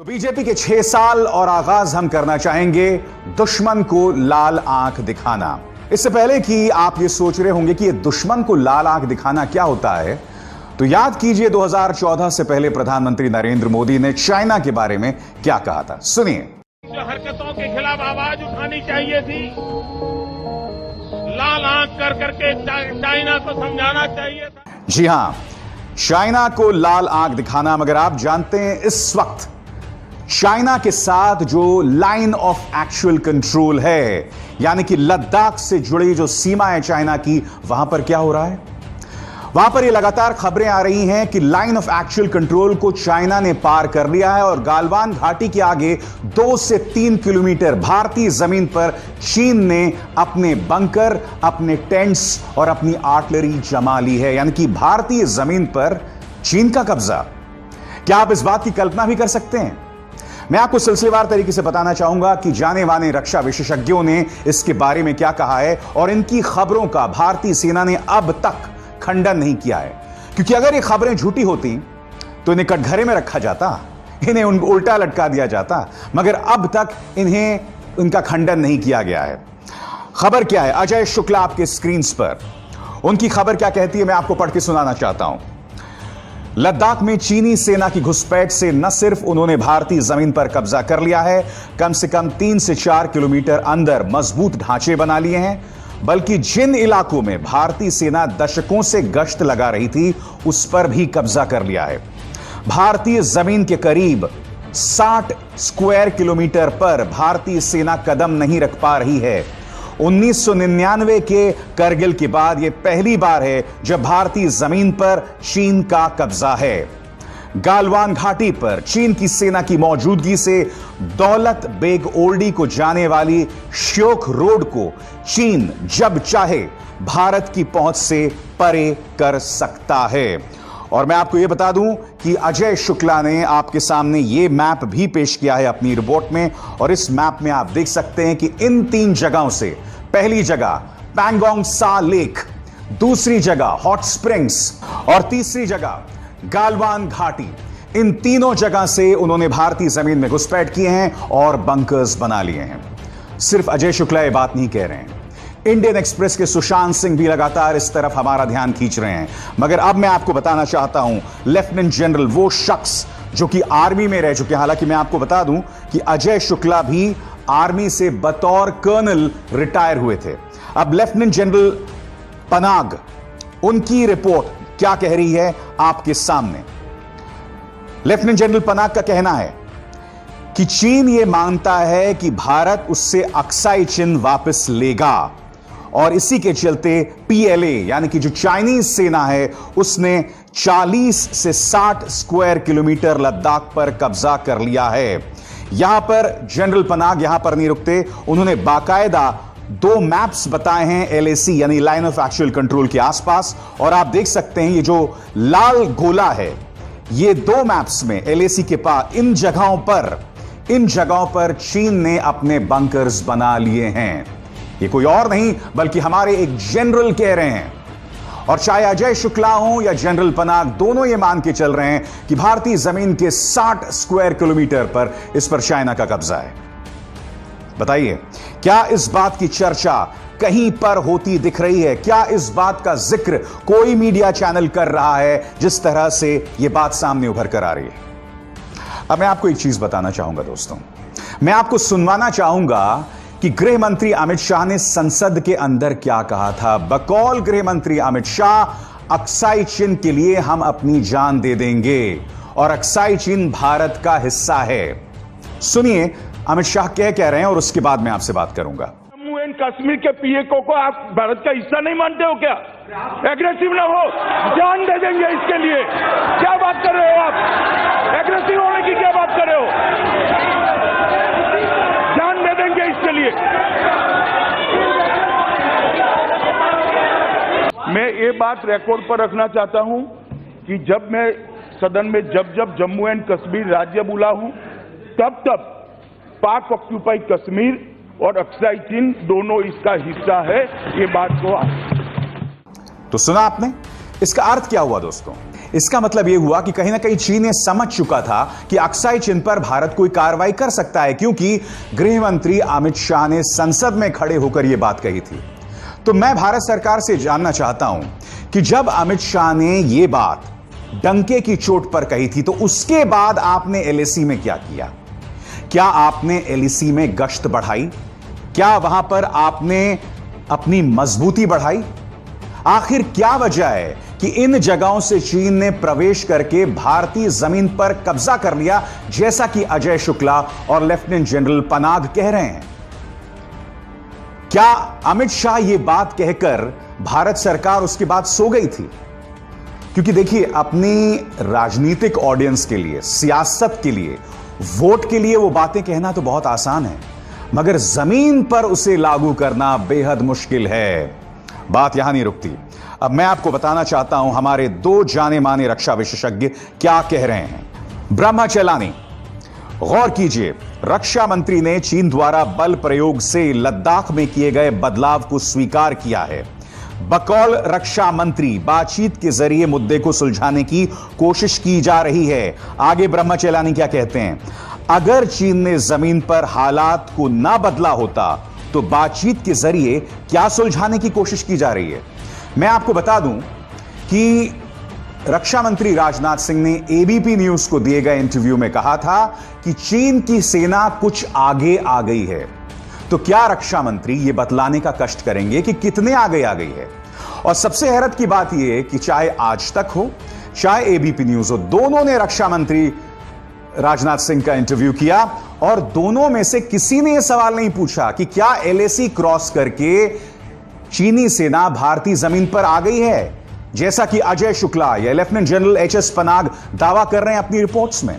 तो बीजेपी के 6 साल और आगाज हम करना चाहेंगे दुश्मन को लाल आंख दिखाना। इससे पहले कि आप ये सोच रहे होंगे कि ये दुश्मन को लाल आंख दिखाना क्या होता है, तो याद कीजिए 2014 से पहले प्रधानमंत्री नरेंद्र मोदी ने चाइना के बारे में क्या कहा था। सुनिए। जो हरकतों के खिलाफ आवाज उठानी चाहिए थी, लाल आंख कर करके चाइना को समझाना चाहिए था। जी हां, चाइना को लाल आंख दिखाना। मगर आप जानते हैं इस वक्त चाइना के साथ जो लाइन ऑफ एक्चुअल कंट्रोल है, यानी कि लद्दाख से जुड़ी जो सीमा है चाइना की, वहां पर क्या हो रहा है? वहां पर ये लगातार खबरें आ रही हैं कि लाइन ऑफ एक्चुअल कंट्रोल को चाइना ने पार कर लिया है और गालवान घाटी के आगे 2 से 3 किलोमीटर भारतीय जमीन पर चीन ने अपने बंकर, अपने टेंट्स और अपनी आर्टिलरी जमा ली है। यानी कि भारतीय जमीन पर चीन का कब्जा। क्या आप इस बात की कल्पना भी कर सकते हैं? मैं आपको सिलसिलेवार तरीके से बताना चाहूंगा कि जाने माने रक्षा विशेषज्ञों ने इसके बारे में क्या कहा है और इनकी खबरों का भारतीय सेना ने अब तक खंडन नहीं किया है। क्योंकि अगर ये खबरें झूठी होती तो इन्हें कटघरे में रखा जाता, इन्हें उल्टा लटका दिया जाता, मगर अब तक इनका खंडन नहीं किया गया है। खबर क्या है? अजय शुक्ला आपके स्क्रीन पर, उनकी खबर क्या कहती है मैं आपको पढ़ के सुनाना चाहता हूं। लद्दाख में चीनी सेना की घुसपैठ से न सिर्फ उन्होंने भारतीय जमीन पर कब्जा कर लिया है, कम से कम 3 से 4 किलोमीटर अंदर मजबूत ढांचे बना लिए हैं, बल्कि जिन इलाकों में भारतीय सेना दशकों से गश्त लगा रही थी उस पर भी कब्जा कर लिया है। भारतीय जमीन के करीब 60 स्क्वायर किलोमीटर पर भारतीय सेना कदम नहीं रख पा रही है। 1999 के करगिल के बाद यह पहली बार है जब भारतीय जमीन पर चीन का कब्जा है। गालवान घाटी पर चीन की सेना की मौजूदगी से दौलत बेग ओल्डी को जाने वाली श्योक रोड को चीन जब चाहे भारत की पहुंच से परे कर सकता है। और मैं आपको यह बता दूं कि अजय शुक्ला ने आपके सामने यह मैप भी पेश किया है अपनी रिपोर्ट में, और इस मैप में आप देख सकते हैं कि इन 3 जगहों से, पहली जगह पैंगोंग सा लेक, दूसरी जगह हॉट स्प्रिंग्स और तीसरी जगह गालवान घाटी, इन तीनों जगह से उन्होंने भारतीय जमीन में घुसपैठ किए हैं और बंकर्स बना लिए हैं। सिर्फ अजय शुक्ला ये बात नहीं कह रहे हैं, इंडियन एक्सप्रेस के सुशांत सिंह भी लगातार इस तरफ हमारा ध्यान खींच रहे हैं। मगर अब मैं आपको बताना चाहता हूं, लेफ्टिनेंट जनरल, वो शख्स जो कि आर्मी में रह चुके हैं, हालांकि मैं आपको बता दूं कि अजय शुक्ला भी आर्मी से बतौर कर्नल रिटायर हुए थे। अब लेफ्टिनेंट जनरल पनाग, उनकी रिपोर्ट क्या कह रही है आपके सामने। लेफ्टिनेंट जनरल पनाग का कहना है कि चीन यह मानता है कि भारत उससे अक्साई चिन वापस लेगा और इसी के चलते पीएलए यानी कि जो चाइनीज सेना है उसने 40 से 60 स्क्वायर किलोमीटर लद्दाख पर कब्जा कर लिया है। यहां पर जनरल पनाग यहां पर नहीं रुकते, उन्होंने बाकायदा 2 मैप्स बताए हैं एलएसी यानी लाइन ऑफ एक्चुअल कंट्रोल के आसपास, और आप देख सकते हैं ये जो लाल गोला है, ये 2 मैप्स में एलएसी के पास इन जगहों पर चीन ने अपने बंकर्स बना लिए हैं। ये कोई और नहीं बल्कि हमारे एक जनरल कह रहे हैं, और चाहे अजय शुक्ला हो या जनरल पनाग, दोनों ये मान के चल रहे हैं कि भारतीय जमीन के 60 स्क्वायर किलोमीटर पर इस पर चाइना का कब्जा है। बताइए, क्या इस बात की चर्चा कहीं पर होती दिख रही है? क्या इस बात का जिक्र कोई मीडिया चैनल कर रहा है जिस तरह से यह बात सामने उभर कर आ रही है? अब मैं आपको एक चीज बताना चाहूंगा दोस्तों, मैं आपको सुनवाना चाहूंगा कि गृह मंत्री अमित शाह ने संसद के अंदर क्या कहा था। बकौल गृह मंत्री अमित शाह, अक्साई चिन के लिए हम अपनी जान दे देंगे और अक्साई चिन भारत का हिस्सा है। सुनिए अमित शाह क्या कह रहे हैं और उसके बाद मैं आपसे बात करूंगा। जम्मू एंड कश्मीर के पीएको को आप भारत का हिस्सा नहीं मानते हो क्या? एग्रेसिव ना हो, जान दे देंगे इसके लिए। क्या बात कर रहे हो आप? एग्रेसिव होने की क्या बात कर रहे हो? जान दे देंगे इसके लिए। मैं ये बात रिकॉर्ड पर रखना चाहता हूं कि जब मैं सदन में जब जम्मू एंड कश्मीर राज्य बोला हूं, तब पाक ऑक्यूपाइड कश्मीर और अक्साई चिन दोनों इसका हिस्सा है। ये बात को तो सुना आपने, इसका अर्थ क्या हुआ दोस्तों? इसका मतलब यह हुआ कि कहीं ना कहीं चीन ने समझ चुका था कि अक्साई चिन पर भारत कोई कार्रवाई कर सकता है, क्योंकि गृह मंत्री अमित शाह ने संसद में खड़े होकर यह बात कही थी। तो मैं भारत सरकार से जानना चाहता हूं कि जब अमित शाह ने यह बात डंके की चोट पर कही थी, तो उसके बाद आपने एलएसी में क्या किया? क्या आपने एलएसी में गश्त बढ़ाई? क्या वहां पर आपने अपनी मजबूती बढ़ाई? आखिर क्या वजह है कि इन जगहों से चीन ने प्रवेश करके भारतीय जमीन पर कब्जा कर लिया, जैसा कि अजय शुक्ला और लेफ्टिनेंट जनरल पनाग कह रहे हैं? क्या अमित शाह यह बात कहकर भारत सरकार उसके बाद सो गई थी? क्योंकि देखिए, अपनी राजनीतिक ऑडियंस के लिए, सियासत के लिए, वोट के लिए वो बातें कहना तो बहुत आसान है, मगर जमीन पर उसे लागू करना बेहद मुश्किल है। बात यहां नहीं रुकती। अब मैं आपको बताना चाहता हूं हमारे दो जाने माने रक्षा विशेषज्ञ क्या कह रहे हैं। ब्रह्मा चेलानी, गौर कीजिए, रक्षा मंत्री ने चीन द्वारा बल प्रयोग से लद्दाख में किए गए बदलाव को स्वीकार किया है। बकौल रक्षा मंत्री बातचीत के जरिए मुद्दे को सुलझाने की कोशिश की जा रही है। आगे ब्रह्मा चेलानी क्या कहते हैं? अगर चीन ने जमीन पर हालात को ना बदला होता तो बातचीत के जरिए क्या सुलझाने की कोशिश की जा रही है? मैं आपको बता दूं कि रक्षा मंत्री राजनाथ सिंह ने एबीपी न्यूज को दिए गए इंटरव्यू में कहा था कि चीन की सेना कुछ आगे आ गई है। तो क्या रक्षा मंत्री यह बतलाने का कष्ट करेंगे कि कितने आगे आ गई है? और सबसे हैरत की बात यह कि चाहे आज तक हो, चाहे एबीपी न्यूज हो, दोनों ने रक्षा मंत्री राजनाथ सिंह का इंटरव्यू किया और दोनों में से किसी ने यह सवाल नहीं पूछा कि क्या एलएसी क्रॉस करके चीनी सेना भारतीय जमीन पर आ गई है, जैसा कि अजय शुक्ला या लेफ्टिनेंट जनरल एचएस पनाग दावा कर रहे हैं अपनी रिपोर्ट्स में।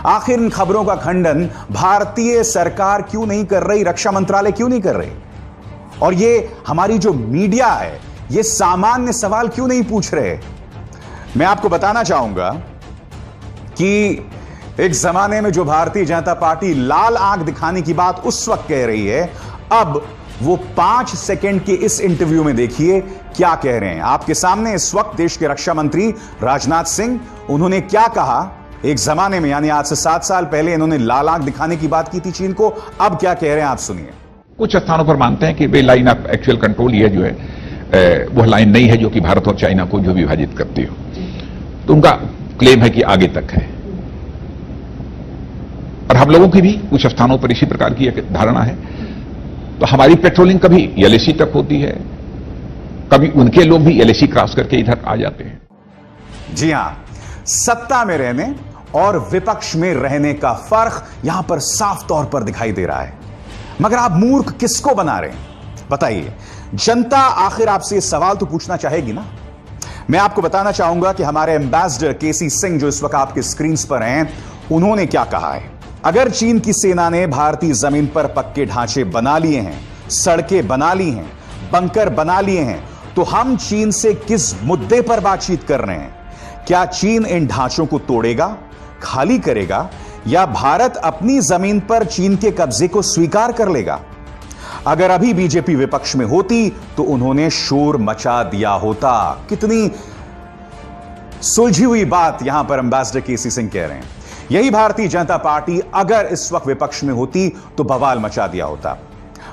आखिर इन खबरों का खंडन भारतीय सरकार क्यों नहीं कर रही, रक्षा मंत्रालय क्यों नहीं कर रही? और ये हमारी जो मीडिया है, ये सामान्य सवाल क्यों नहीं पूछ रहे? मैं आपको बताना चाहूंगा कि एक जमाने में जो भारतीय जनता पार्टी लाल आंख दिखाने की बात उस वक्त कह रही है, अब वो 5 सेकंड के इस इंटरव्यू में देखिए क्या कह रहे हैं। आपके सामने इस वक्त देश के रक्षा मंत्री राजनाथ सिंह, उन्होंने क्या कहा एक जमाने में, यानी आज से 7 साल पहले इन्होंने लाल आंख दिखाने की बात की थी चीन को, अब क्या कह रहे हैं आप सुनिए। कुछ स्थानों पर मानते हैं कि वे लाइन ऑफ एक्चुअल कंट्रोल ये जो है वह लाइन नहीं है जो कि भारत और चाइना को जो विभाजित करती हो। तो उनका क्लेम है कि आगे तक है, और हम लोगों की भी कुछ स्थानों पर इसी प्रकार की एक धारणा है। तो हमारी पेट्रोलिंग कभी एलएसी तक होती है, कभी उनके लोग भी एलएसी क्रॉस करके इधर आ जाते हैं। जी हां, सत्ता में रहने और विपक्ष में रहने का फर्क यहां पर साफ तौर पर दिखाई दे रहा है। मगर आप मूर्ख किसको बना रहे हैं? बताइए, जनता आखिर आपसे सवाल तो पूछना चाहेगी ना। मैं आपको बताना चाहूंगा कि हमारे एम्बेसडर केसी सिंह, जो इस वक्त आपके स्क्रीन पर हैं, उन्होंने क्या कहा है। अगर चीन की सेना ने भारतीय जमीन पर पक्के ढांचे बना लिए हैं, सड़कें बना ली हैं, बंकर बना लिए हैं, तो हम चीन से किस मुद्दे पर बातचीत कर रहे हैं? क्या चीन इन ढांचों को तोड़ेगा, खाली करेगा, या भारत अपनी जमीन पर चीन के कब्जे को स्वीकार कर लेगा? अगर अभी बीजेपी विपक्ष में होती तो उन्होंने शोर मचा दिया होता। कितनी सुलझी हुई बात यहां पर एम्बेसडर केसी सिंह कह रहे हैं। यही भारतीय जनता पार्टी अगर इस वक्त विपक्ष में होती तो बवाल मचा दिया होता।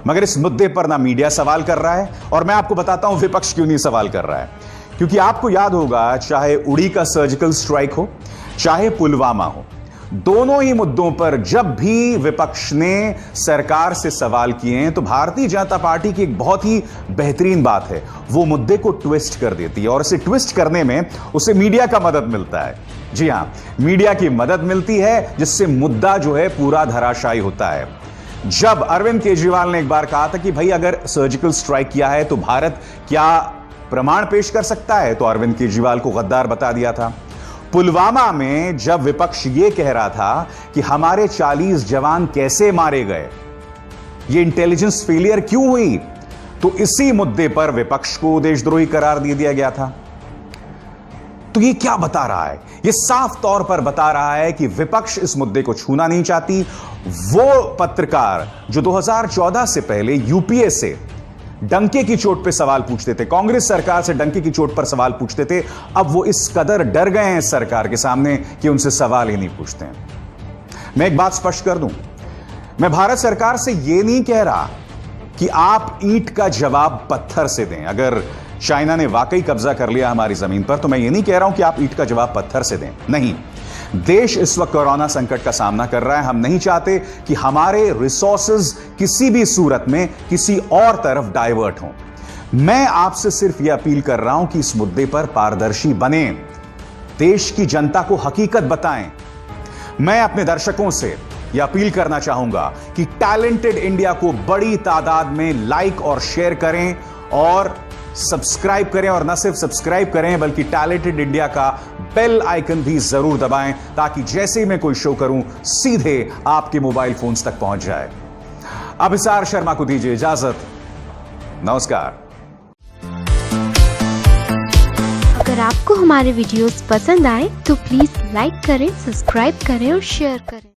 मगर इस मुद्दे पर ना मीडिया सवाल कर रहा है, और मैं आपको बताता हूं विपक्ष क्यों नहीं सवाल कर रहा है। क्योंकि आपको याद होगा, चाहे उड़ी का सर्जिकल स्ट्राइक हो, चाहे पुलवामा हो, दोनों ही मुद्दों पर जब भी विपक्ष ने सरकार से सवाल किए हैं तो भारतीय जनता पार्टी की एक बहुत ही बेहतरीन बात है, वो मुद्दे को ट्विस्ट कर देती है, और इसे ट्विस्ट करने में उसे मीडिया का मदद मिलता है। जी हां, मीडिया की मदद मिलती है, जिससे मुद्दा जो है पूरा धराशायी होता है। जब अरविंद केजरीवाल ने एक बार कहा था कि भाई अगर सर्जिकल स्ट्राइक किया है तो भारत क्या प्रमाण पेश कर सकता है, तो अरविंद केजरीवाल को गद्दार बता दिया था। पुलवामा में जब विपक्ष यह कह रहा था कि हमारे 40 जवान कैसे मारे गए, ये इंटेलिजेंस फेलियर क्यों हुई, तो इसी मुद्दे पर विपक्ष को देशद्रोही करार दे दिया गया था। तो ये क्या बता रहा है? ये साफ तौर पर बता रहा है कि विपक्ष इस मुद्दे को छूना नहीं चाहती। वो पत्रकार जो 2014 से पहले यूपीए से डंके की चोट पे सवाल पूछते थे, कांग्रेस सरकार से डंके की चोट पर सवाल पूछते थे। अब वो इस कदर डर गए हैं सरकार के सामने कि उनसे सवाल ही नहीं पूछते हैं। मैं एक बात स्पष्ट कर दूं, मैं भारत सरकार से यह नहीं कह रहा कि आप ईंट का जवाब पत्थर से दें। अगर चाइना ने वाकई कब्जा कर लिया हमारी जमीन पर, तो मैं ये नहीं कह रहा हूं कि आप ईंट का जवाब पत्थर से दें। नहीं, देश इस वक्त कोरोना संकट का सामना कर रहा है। हम नहीं चाहते कि हमारे रिसोर्सेज किसी भी सूरत में किसी और तरफ डाइवर्ट हों। मैं आपसे सिर्फ यह अपील कर रहा हूं कि इस मुद्दे पर पारदर्शी बने, देश की जनता को हकीकत बताएं। मैं अपने दर्शकों से यह अपील करना चाहूंगा कि टैलेंटेड इंडिया को बड़ी तादाद में लाइक और शेयर करें और सब्सक्राइब करें, और न सिर्फ सब्सक्राइब करें बल्कि टैलेंटेड इंडिया का बेल आइकन भी जरूर दबाएं, ताकि जैसे ही मैं कोई शो करूं सीधे आपके मोबाइल फोन्स तक पहुंच जाए। अभिसार शर्मा को दीजिए इजाजत। नमस्कार। अगर आपको हमारे वीडियोस पसंद आए तो प्लीज लाइक करें, सब्सक्राइब करें और शेयर करें।